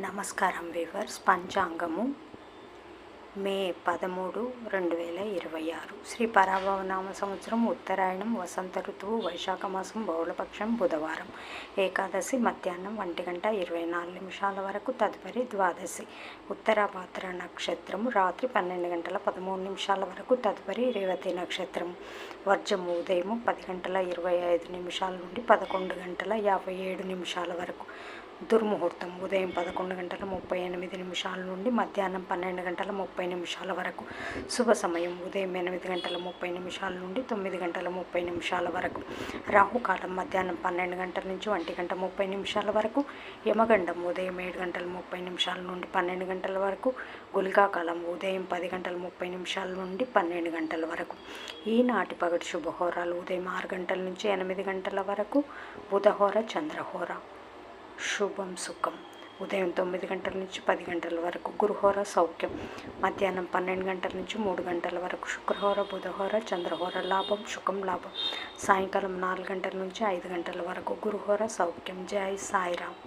నమస్కారం వీవర్స్. పంచాంగము మే 13, 2026 శ్రీ పరాభవనామ సంవత్సరం, ఉత్తరాయణం, వసంత ఋతువు, వైశాఖ మాసం, బహుళపక్షం, బుధవారం. ఏకాదశి మధ్యాహ్నం 1:24 వరకు, తదుపరి ద్వాదశి. ఉత్తరాభాద్ర నక్షత్రము రాత్రి 12:13 వరకు, తదుపరి రేవతి నక్షత్రము. వర్జము ఉదయం 10:25 నుండి 11:57 వరకు. దుర్ముహూర్తం ఉదయం 11:38 నుండి మధ్యాహ్నం 12:30 వరకు. శుభ సమయం ఉదయం 8:30 నుండి 9:30 వరకు. రాహుకాలం మధ్యాహ్నం 12 నుంచి 1:30 వరకు. యమగండం ఉదయం 7:30 నుండి 12 వరకు. గుళికాకాలం ఉదయం 10:30 నుండి 12 వరకు. ఈనాటి పగటి శుభహోరాలు ఉదయం 6 నుంచి 8 వరకు. బుధహోర, చంద్రహోర. శుభం సుఖం ఉదయం 9 నుంచి 10 వరకు. గురుహోర సౌఖ్యం మధ్యాహ్నం 12 నుంచి 3 వరకు. శుక్రహోర, బుధహోర, చంద్రహోర. లాభం సుఖం లాభం సాయంకాలం 4 నుంచి 5 వరకు. గురుహోర సౌఖ్యం. జై సాయిరామ్.